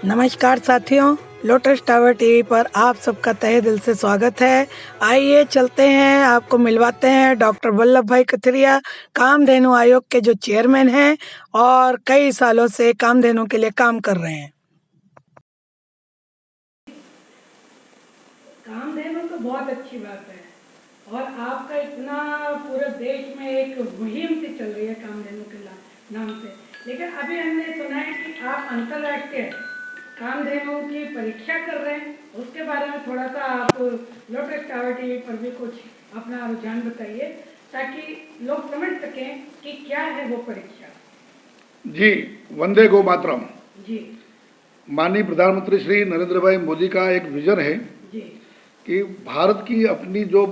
नमस्कार साथियों, lotus tower TV पर आप सबका तहे दिल से स्वागत है। आइए चलते हैं, आपको मिलवाते हैं डॉक्टर वल्लभ भाई कथरिया, कामधेनु आयोग के जो चेयरमैन हैं और कई सालों से कामधेनु के लिए काम कर रहे हैं। कामधेनु तो बहुत अच्छी बात है और आपका इतना पूरे देश में एक मुहिम सी चल रही है कामधेनु के नाम से। लेकिन अभी हमने सुना है कि आप अंतर्राष्ट्रीय कामधेनु की परीक्षा कर रहे हैं, उसके बारे में थोड़ा सा आप लोटस टावर टीवी पर भी कुछ अपना रुझान बताइए ताकि लोग समझ सकें कि क्या है वो परीक्षा। जी, वंदे गो मातरम। जी माननीय प्रधानमंत्री श्री नरेंद्र भाई मोदी का एक विजन है जी कि भारत की अपनी जो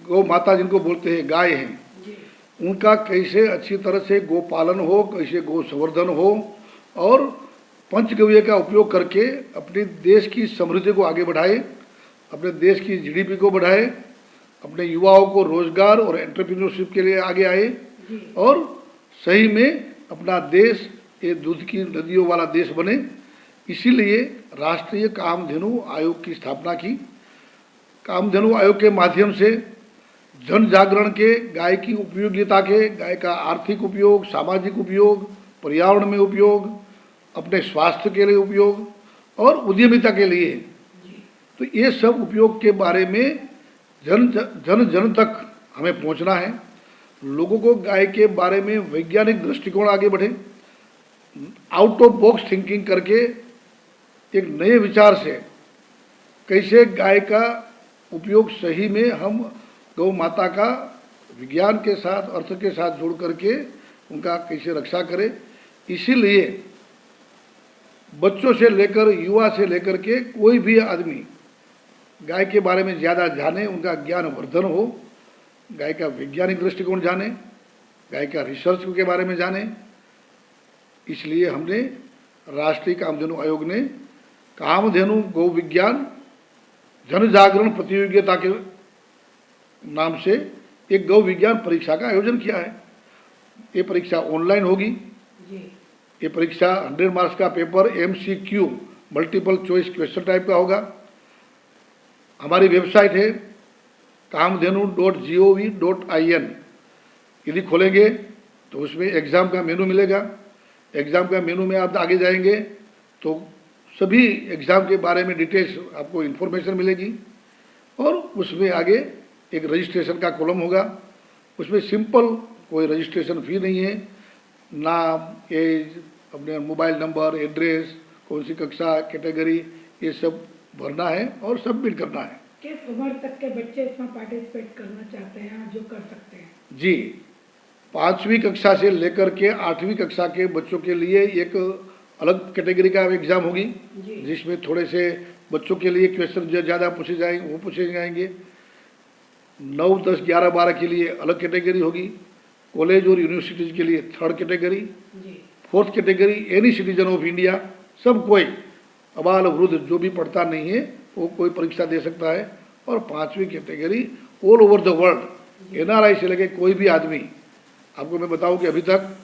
गौ माता जिनको बोलते हैं गाय हैं, जी उनका कैसे अच्छी तरह से गो पालन हो, कैसे गो संवर्धन हो और पंचगव्य का उपयोग करके अपने देश की समृद्धि को आगे बढ़ाए, अपने देश की जीडीपी को बढ़ाए, अपने युवाओं को रोजगार और एंटरप्रेन्योरशिप के लिए आगे आए और सही में अपना देश ये दूध की नदियों वाला देश बने। इसीलिए राष्ट्रीय कामधेनु आयोग की स्थापना की। कामधेनु आयोग के माध्यम से जन जागरण के, गाय की उपयोगिता के, गाय का आर्थिक उपयोग, सामाजिक उपयोग, पर्यावरण में उपयोग, अपने स्वास्थ्य के लिए उपयोग और उद्यमिता के लिए, तो ये सब उपयोग के बारे में जन तक हमें पहुंचना है। लोगों को गाय के बारे में वैज्ञानिक दृष्टिकोण आगे बढ़े, आउट ऑफ बॉक्स थिंकिंग करके एक नए विचार से कैसे गाय का उपयोग सही में हम गौ माता का विज्ञान के साथ, अर्थ के साथ जोड़ करके उनका कैसे रक्षा करें। इसीलिए बच्चों से लेकर, युवा से लेकर के कोई भी आदमी गाय के बारे में ज़्यादा जाने, उनका ज्ञान वर्धन हो, गाय का वैज्ञानिक दृष्टिकोण जाने, गाय का रिसर्च के बारे में जाने। इसलिए हमने राष्ट्रीय कामधेनु आयोग ने कामधेनु गौ विज्ञान जन जागरण प्रतियोगिता के नाम से एक गौ विज्ञान परीक्षा का आयोजन किया है। ये परीक्षा ऑनलाइन होगी। ये परीक्षा 100 मार्क्स का paper MCQ multiple choice question type का होगा। हमारी वेबसाइट है kamdhenu.gov.in। यदि खोलेंगे तो उसमें एग्ज़ाम का मेनू मिलेगा। एग्ज़ाम का मेनू में आप आगे जाएंगे तो सभी एग्ज़ाम के बारे में डिटेल्स आपको इन्फॉर्मेशन मिलेगी और उसमें आगे एक रजिस्ट्रेशन का कॉलम होगा। उसमें सिंपल कोई रजिस्ट्रेशन फ़ी नहीं है, नाम, एज, अपने मोबाइल नंबर, एड्रेस, कौन सी कक्षा, कैटेगरी, ये सब भरना है और सबमिट करना है। किस उम्र तक के बच्चे इसमें पार्टिसिपेट करना चाहते हैं, जो कर सकते हैं? जी, 5वीं कक्षा से लेकर के 8वीं कक्षा के बच्चों के लिए एक अलग कैटेगरी का एग्ज़ाम होगी, जिसमें थोड़े से बच्चों के लिए क्वेश्चन जो ज़्यादा पूछे जाएंगे वो पूछे जाएंगे। 9, 10, 11, 12 के लिए अलग कैटेगरी होगी। कॉलेज और यूनिवर्सिटीज़ के लिए 3rd category. 4th category any citizen of India, सब कोई अबाल वृद्ध जो भी पढ़ता नहीं है वो कोई परीक्षा दे सकता है। और 5वीं category all over the world, NRI से लेके कोई भी आदमी। आपको मैं बताऊं कि अभी तक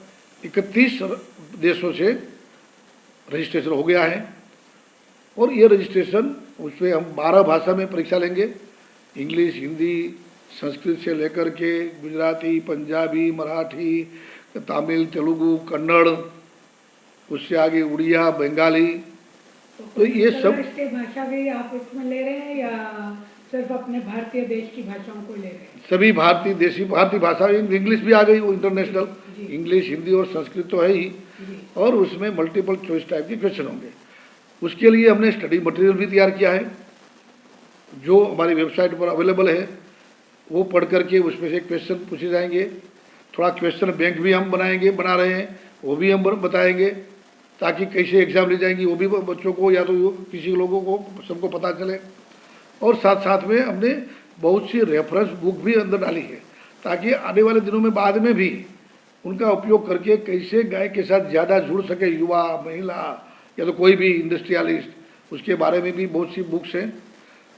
31 देशों से रजिस्ट्रेशन हो गया है और ये रजिस्ट्रेशन उसमें हम 12 भाषा में परीक्षा लेंगे। इंग्लिश, हिंदी, संस्कृत से लेकर के गुजराती, पंजाबी, मराठी, तमिल, तेलुगु, कन्नड़, उससे आगे उड़िया, बंगाली, तो ये सब भाषा भी आप इसमें ले रहे हैं या सिर्फ अपने भारतीय देश की भाषाओं को ले रहे हैं? सभी भारतीय भाषा, इंग्लिश भी आ गई, वो इंटरनेशनल इंग्लिश, हिंदी और संस्कृत तो है ही, और उसमें मल्टीपल चॉइस टाइप के क्वेश्चन होंगे। उसके लिए हमने स्टडी मटेरियल भी तैयार किया है जो हमारी वेबसाइट पर अवेलेबल है। वो पढ़ करके उसमें से क्वेश्चन पूछे जाएंगे। थोड़ा क्वेश्चन बैंक भी हम बना रहे हैं, वो भी हम बताएंगे ताकि कैसे एग्ज़ाम ले जाएंगी वो भी बच्चों को या तो किसी लोगों को सबको पता चले। और साथ साथ में हमने बहुत सी रेफरेंस बुक भी अंदर डाली है ताकि आने वाले दिनों में बाद में भी उनका उपयोग करके कैसे गाय के साथ ज़्यादा जुड़ सके युवा, महिला या तो कोई भी इंडस्ट्रियलिस्ट, उसके बारे में भी बहुत सी बुक्स हैं।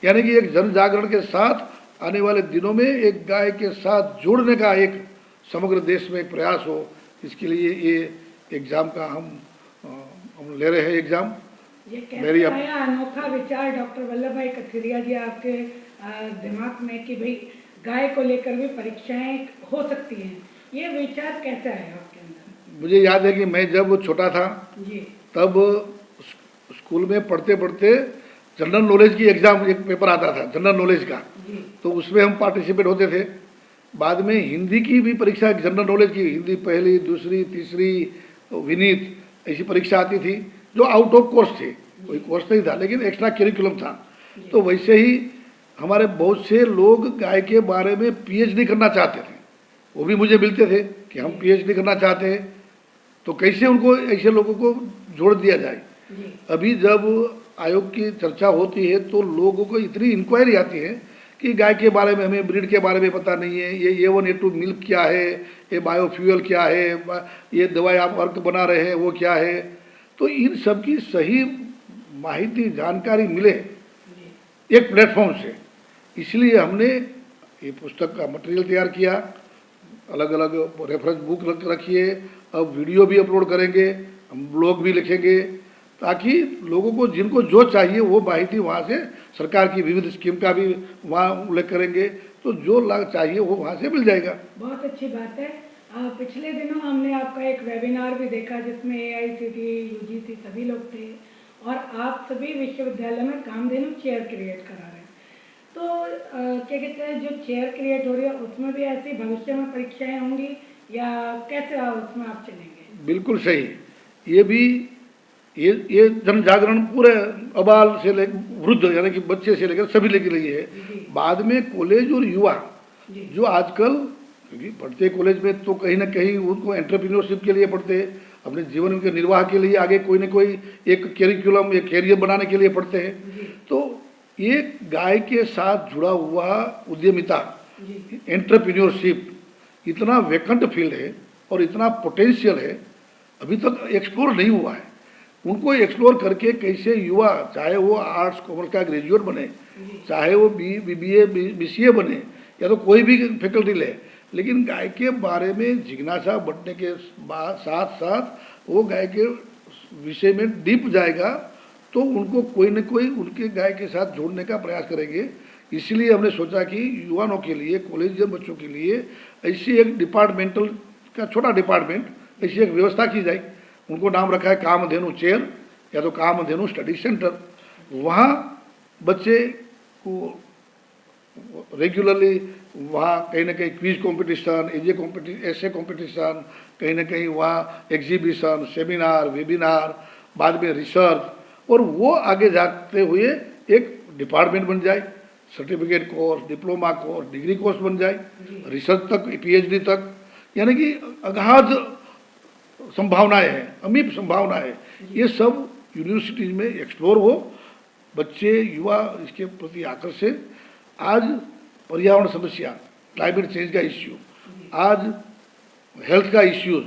यानी कि एक जन जागरण के साथ आने वाले दिनों में एक गाय के साथ जुड़ने का एक समग्र देश में प्रयास हो, इसके लिए ये एग्ज़ाम का हम ले रहे हैं एग्ज़ाम। ये मेरी कैसे आया अनोखा विचार डॉक्टर वल्लभ भाई कथिरिया जी आपके दिमाग में कि भाई गाय को लेकर भी परीक्षाएं हो सकती हैं, ये विचार कैसे आया आपके अंदर? मुझे याद है कि मैं जब छोटा था जी तब स्कूल में पढ़ते पढ़ते जनरल नॉलेज की एग्ज़ाम एक पेपर आता था जनरल नॉलेज का, जी तो उसमें हम पार्टिसिपेट होते थे। बाद में हिंदी की भी परीक्षा जनरल नॉलेज की, हिंदी पहली दूसरी तीसरी विनीत ऐसी परीक्षा आती थी जो आउट ऑफ कोर्स थे, कोई कोर्स नहीं था लेकिन एक्स्ट्रा करिकुलम था। तो वैसे ही हमारे बहुत से लोग गाय के बारे में पीएचडी करना चाहते थे, वो भी मुझे मिलते थे कि हम पीएचडी करना चाहते हैं, तो कैसे उनको ऐसे लोगों को जोड़ दिया जाए। जी अभी जब आयोग की चर्चा होती है तो लोगों को इतनी इंक्वायरी आती है कि गाय के बारे में, हमें ब्रीड के बारे में पता नहीं है, ये A1A2 मिल्क क्या है, ये बायोफ्यूल क्या है, ये दवाई आप अर्क बना रहे हैं वो क्या है। तो इन सब की सही माहिती जानकारी मिले एक प्लेटफॉर्म से, इसलिए हमने ये पुस्तक का मटेरियल तैयार किया, अलग अलग रेफरेंस बुक रखी है, अब वीडियो भी अपलोड करेंगे, हम ब्लॉग भी लिखेंगे, ताकि लोगों को जिनको जो चाहिए वो माहिती वहाँ से, सरकार की विविध स्कीम का भी वहाँ उल्लेख करेंगे, तो जो लाभ चाहिए वो वहाँ से मिल जाएगा। बहुत अच्छी बात है। पिछले दिनों हमने आपका एक वेबिनार भी देखा जिसमें AICTE UGC सभी लोग थे और आप सभी विश्वविद्यालय में कामधेनु चेयर क्रिएट करा रहे हैं। तो क्या कहते हैं, जो चेयर क्रिएट हो रही है उसमें भी ऐसी भविष्य में परीक्षाएं होंगी या कैसे उसमें आप चलेंगे? बिल्कुल सही, ये भी ये जन जागरण पूरे अबाल से लेकर वृद्ध यानी कि बच्चे से लेकर सभी के लिए है। बाद में कॉलेज और युवा जो आजकल, क्योंकि पढ़ते कॉलेज में तो कहीं ना कहीं उनको एंटरप्रेन्योरशिप के लिए पढ़ते, अपने जीवन के निर्वाह के लिए आगे कोई ना कोई एक करिकुलम, एक कैरियर बनाने के लिए पढ़ते हैं। तो ये गाय के साथ जुड़ा हुआ उद्यमिता, एंटरप्रेन्योरशिप इतना वैकेंट फील्ड है और इतना पोटेंशियल है, अभी तक एक्सप्लोर नहीं हुआ है। उनको एक्सप्लोर करके कैसे युवा, चाहे वो आर्ट्स कॉमर्स का ग्रेजुएट बने, चाहे वो BBA BCA बने या तो कोई भी फैकल्टी ले, लेकिन गाय के बारे में जिज्ञासा बढ़ने के बाद साथ साथ वो गाय के विषय में डीप जाएगा तो उनको कोई न कोई उनके गाय के साथ जोड़ने का प्रयास करेंगे। इसलिए हमने सोचा कि युवाओं के लिए, कॉलेजियन बच्चों के लिए ऐसी एक डिपार्टमेंटल का छोटा डिपार्टमेंट, ऐसी एक व्यवस्था की जाए। उनको नाम रखा है कामधेनु चेयर या तो कामधेनु स्टडी सेंटर। वहाँ बच्चे को रेगुलरली वहाँ कहीं ना कहीं क्विज कंपटीशन, ऐसे कंपटीशन, कहीं ना कहीं वहाँ एग्जीबिशन, सेमिनार, वेबिनार, बाद में रिसर्च, और वो आगे जाते हुए एक डिपार्टमेंट बन जाए, certificate course, diploma course, degree course बन जाए, रिसर्च तक, PhD तक, यानी कि अगाध संभावनाएं हैं, अमीप संभावनाएं हैं। ये सब यूनिवर्सिटीज में एक्सप्लोर हो, बच्चे युवा इसके प्रति आकर्षित। आज पर्यावरण समस्या, क्लाइमेट चेंज का इश्यू, आज हेल्थ का इश्यूज,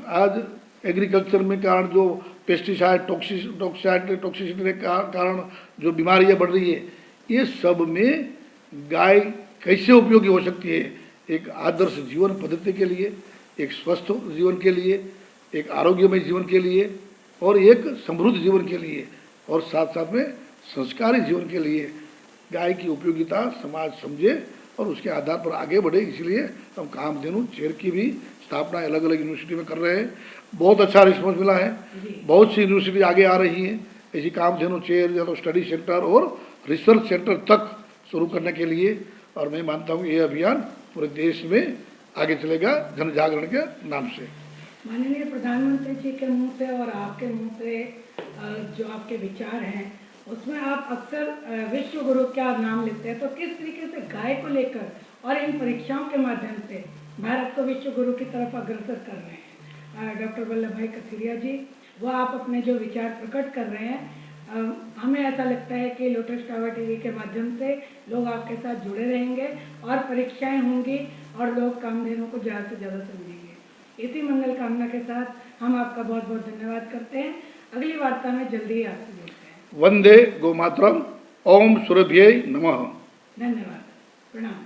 आज एग्रीकल्चर में कारण जो पेस्टिसाइड टॉक्सिसिटी के कारण जो बीमारियां बढ़ रही है, ये सब में गाय कैसे उपयोगी हो सकती है एक आदर्श जीवन पद्धति के लिए, एक स्वस्थ जीवन के लिए, एक आरोग्यमय जीवन के लिए और एक समृद्ध जीवन के लिए, और साथ साथ में संस्कारी जीवन के लिए गाय की उपयोगिता समाज समझे और उसके आधार पर आगे बढ़े। इसलिए हम कामधेनु चेयर की भी स्थापना अलग अलग यूनिवर्सिटी में कर रहे हैं। बहुत अच्छा रिस्पॉन्स मिला है, बहुत सी यूनिवर्सिटी आगे आ रही हैं ऐसी कामधेनु चेयर या तो स्टडी सेंटर और रिसर्च सेंटर तक शुरू करने के लिए। और मैं मानता हूँ ये अभियान पूरे देश में आगे चलेगा जन जागरण के नाम से। माननीय प्रधानमंत्री जी के मुंह से और आपके मुंह से जो आपके विचार हैं उसमें आप अक्सर विश्व गुरु का नाम लेते हैं, तो किस तरीके से गाय को लेकर और इन परीक्षाओं के माध्यम से भारत को विश्व गुरु की तरफ अग्रसर कर रहे हैं डॉक्टर वल्लभ भाई कथिरिया जी, वो आप अपने जो विचार प्रकट कर रहे हैं, हमें ऐसा लगता है कि लोटस टावर टीवी के माध्यम से लोग आपके साथ जुड़े रहेंगे और परीक्षाएं होंगी और लोग कामधेनु को ज़्यादा से ज़्यादा समझेंगे। इसी मंगल कामना के साथ हम आपका बहुत बहुत धन्यवाद करते हैं। अगली वार्ता में जल्दी ही आपसे जुड़ते हैं। वंदे गोमातरम, ओम सूर्यभ्यै नमः। धन्यवाद, प्रणाम।